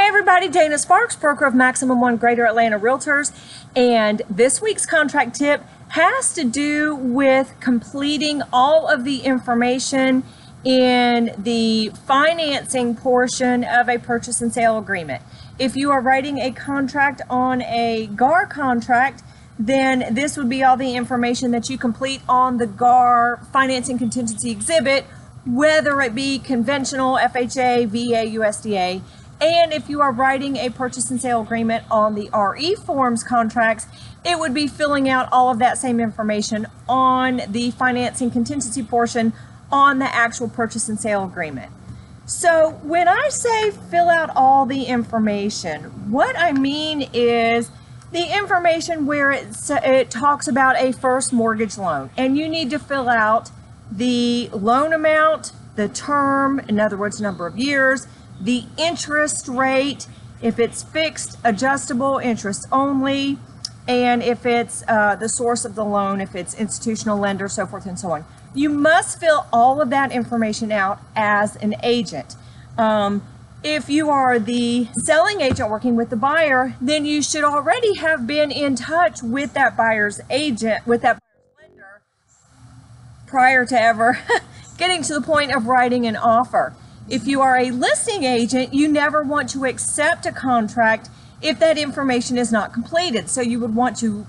everybody, Dana Sparks, broker of Maximum One Greater Atlanta Realtors, and this week's contract tip has to do with completing all of the information in the financing portion of a purchase and sale agreement. If you are writing a contract on a GAR contract, then this would be all the information that you complete on the GAR Financing Contingency Exhibit, whether it be conventional, FHA, VA, USDA. And if you are writing a purchase and sale agreement on the RE forms contracts, it would be filling out all of that same information on the financing contingency portion on the actual purchase and sale agreement. So when I say fill out all the information, what I mean is the information where it talks about a first mortgage loan, and you need to fill out the loan amount, the term, in other words, number of years, the interest rate, if it's fixed, adjustable, interest only, and if it's the source of the loan, if it's institutional lender, so forth and so on. You must fill all of that information out as an agent. If you are the selling agent working with the buyer, then you should already have been in touch with that buyer's agent, with that buyer's lender, prior to ever getting to the point of writing an offer. If you are a listing agent, you never want to accept a contract if that information is not completed. So you would want to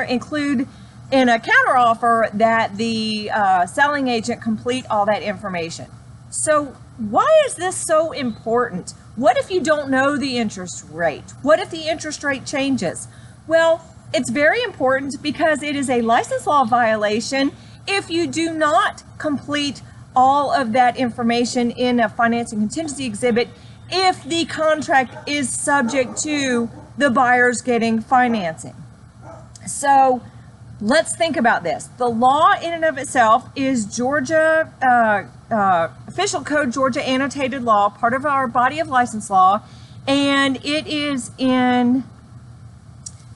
include in a counteroffer that the selling agent complete all that information. So why is this so important? What if you don't know the interest rate? What if the interest rate changes? Well, it's very important because it is a license law violation if you do not complete all of that information in a financing contingency exhibit if the contract is subject to the buyers getting financing. So let's think about this. The law in and of itself is Georgia Official Code Georgia Annotated Law, part of our body of license law, and it is in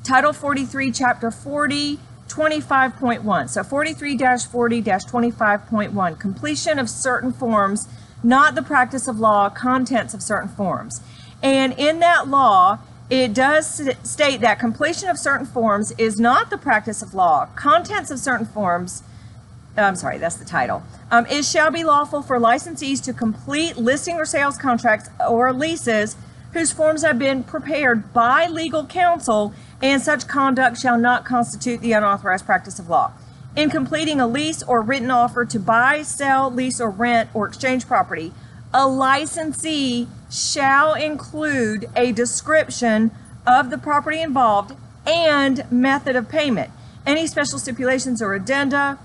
Title 43, Chapter 40, 25.1. So 43-40-25.1, completion of certain forms, not the practice of law, contents of certain forms. And in that law, it does state that completion of certain forms is not the practice of law. Contents of certain forms, I'm sorry, that's the title. It shall be lawful for licensees to complete listing or sales contracts or leases whose forms have been prepared by legal counsel, and such conduct shall not constitute the unauthorized practice of law. In completing a lease or written offer to buy, sell, lease, or rent or exchange property, a licensee shall include a description of the property involved and method of payment, any special stipulations or addenda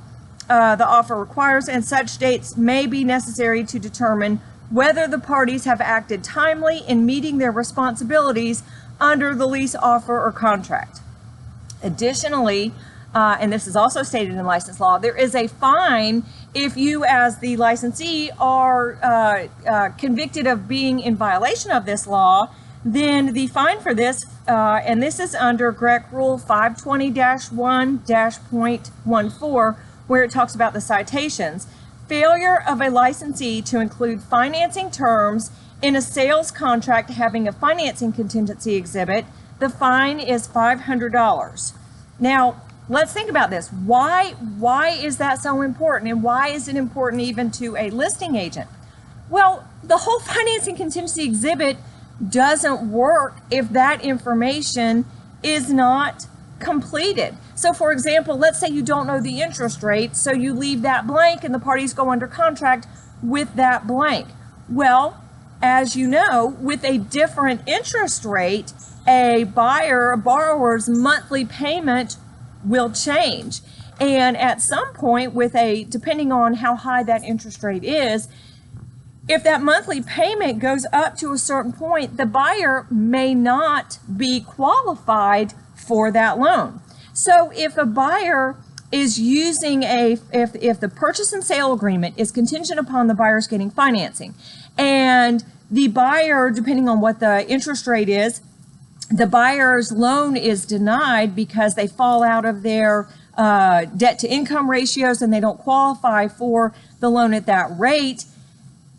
the offer requires, and such dates may be necessary to determine whether the parties have acted timely in meeting their responsibilities under the lease offer or contract. Additionally, and this is also stated in license law, there is a fine if you as the licensee are convicted of being in violation of this law. Then the fine for this, and this is under GREC Rule 520-1-.14, where it talks about the citations. Failure of a licensee to include financing terms in a sales contract having a financing contingency exhibit, the fine is $500. Now, let's think about this. Why is that so important, and why is it important even to a listing agent? Well, the whole financing contingency exhibit doesn't work if that information is not completed. So for example, let's say you don't know the interest rate, so you leave that blank and the parties go under contract with that blank. Well, as you know, with a different interest rate, a borrower's monthly payment will change. And at some point depending on how high that interest rate is, if that monthly payment goes up to a certain point, the buyer may not be qualified for that loan. So if a buyer is using if the purchase and sale agreement is contingent upon the buyers getting financing, and the buyer, depending on what the interest rate is, the buyer's loan is denied because they fall out of their debt to income ratios and they don't qualify for the loan at that rate,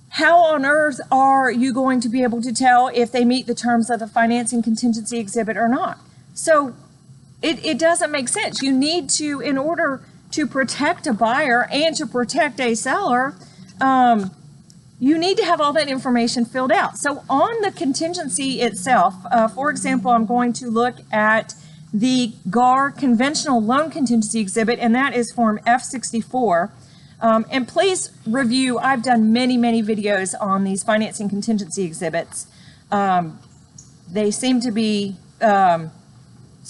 how on earth are you going to be able to tell if they meet the terms of the financing contingency exhibit or not? So it doesn't make sense. You need to, in order to protect a buyer and to protect a seller, you need to have all that information filled out. So on the contingency itself, for example, I'm going to look at the GAR Conventional Loan Contingency Exhibit, and that is Form F64. And please review, I've done many videos on these financing contingency exhibits. They seem to be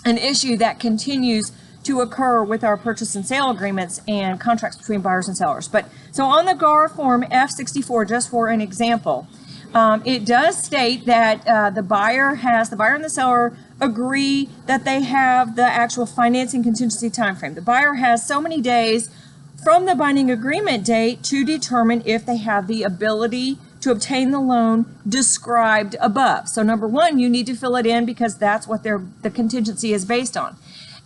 an issue that continues to occur with our purchase and sale agreements and contracts between buyers and sellers. But so on the GAR Form F64, just for an example, it does state that the buyer and the seller agree that they have the actual financing contingency time frame. The buyer has so many days from the binding agreement date to determine if they have the ability to obtain the loan described above. So number one, you need to fill it in because that's what the contingency is based on.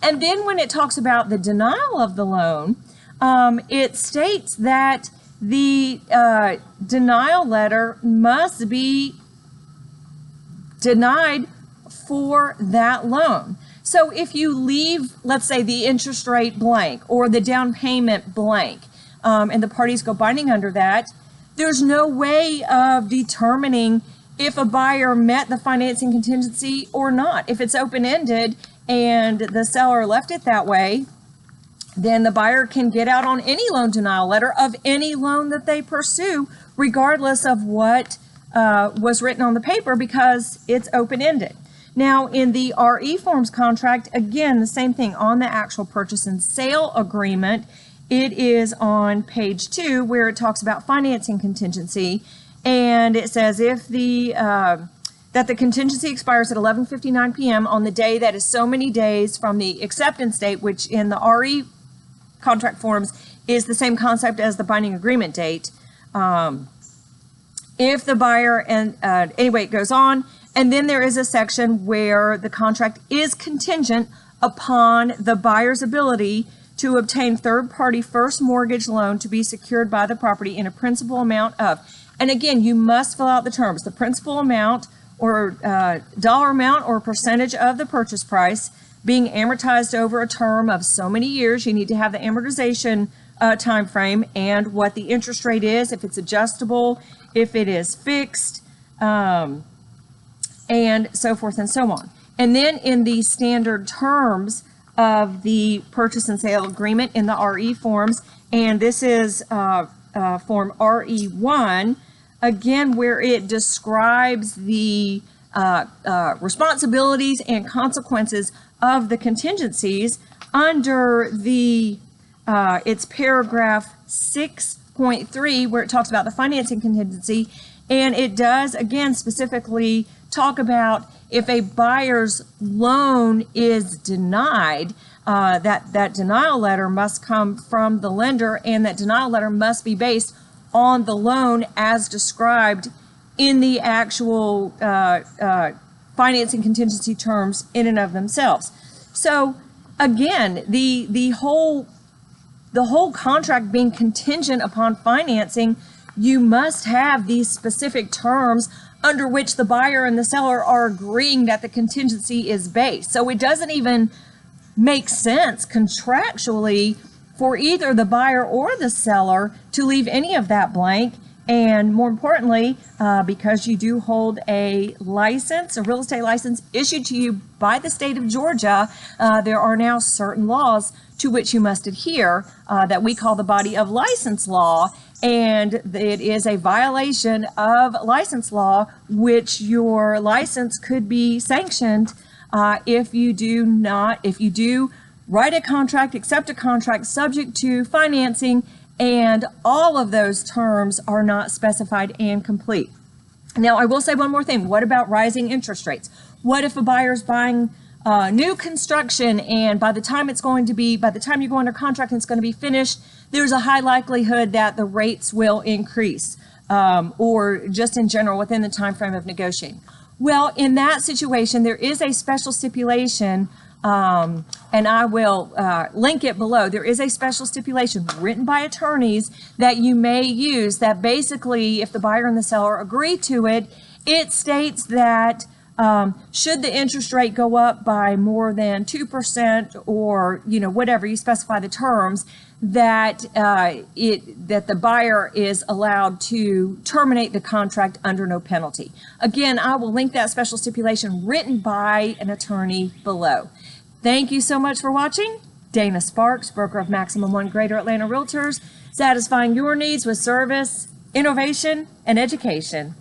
And then when it talks about the denial of the loan, it states that the denial letter must be denied for that loan. So if you leave, let's say, the interest rate blank or the down payment blank, and the parties go binding under that, there's no way of determining if a buyer met the financing contingency or not. If it's open-ended and the seller left it that way, then the buyer can get out on any loan denial letter of any loan that they pursue, regardless of what was written on the paper, because it's open-ended. Now, in the RE Forms contract, again, the same thing on the actual purchase and sale agreement. It is on page 2 where it talks about financing contingency, and it says if that the contingency expires at 11:59 p.m. on the day that is so many days from the acceptance date, which in the RE contract forms is the same concept as the binding agreement date. If the buyer, and anyway, it goes on, and then there is a section where the contract is contingent upon the buyer's ability to obtain third-party first mortgage loan to be secured by the property in a principal amount of, and again, you must fill out the terms, the principal amount or dollar amount or percentage of the purchase price being amortized over a term of so many years. You need to have the amortization time frame and what the interest rate is, if it's adjustable, if it is fixed, and so forth and so on. And then in the standard terms of the purchase and sale agreement in the RE forms, and this is form RE1, again, where it describes the responsibilities and consequences of the contingencies under the, it's paragraph 6.3, where it talks about the financing contingency, and it does, again, specifically talk about if a buyer's loan is denied, that denial letter must come from the lender, and that denial letter must be based on the loan as described in the actual financing contingency terms in and of themselves. So again, the whole contract being contingent upon financing, you must have these specific terms under which the buyer and the seller are agreeing that the contingency is based. So it doesn't even make sense contractually for either the buyer or the seller to leave any of that blank. And more importantly, because you do hold a license, a real estate license issued to you by the state of Georgia, there are now certain laws to which you must adhere that we call the body of license law. And it is a violation of license law, which your license could be sanctioned if you do write a contract, accept a contract subject to financing, and all of those terms are not specified and complete. Now, I will say one more thing. What about rising interest rates? What if a buyer's buying new construction, and by the time you go under contract and it's going to be finished, there's a high likelihood that the rates will increase, or just in general within the time frame of negotiating? Well, in that situation, there is a special stipulation and I will link it below. There is a special stipulation written by attorneys that you may use that basically, if the buyer and the seller agree to it, it states that should the interest rate go up by more than 2% or, whatever you specify the terms, that that the buyer is allowed to terminate the contract under no penalty. Again, I will link that special stipulation written by an attorney below. Thank you so much for watching. Dana Sparks, broker of Maximum One Greater Atlanta Realtors, satisfying your needs with service, innovation, and education.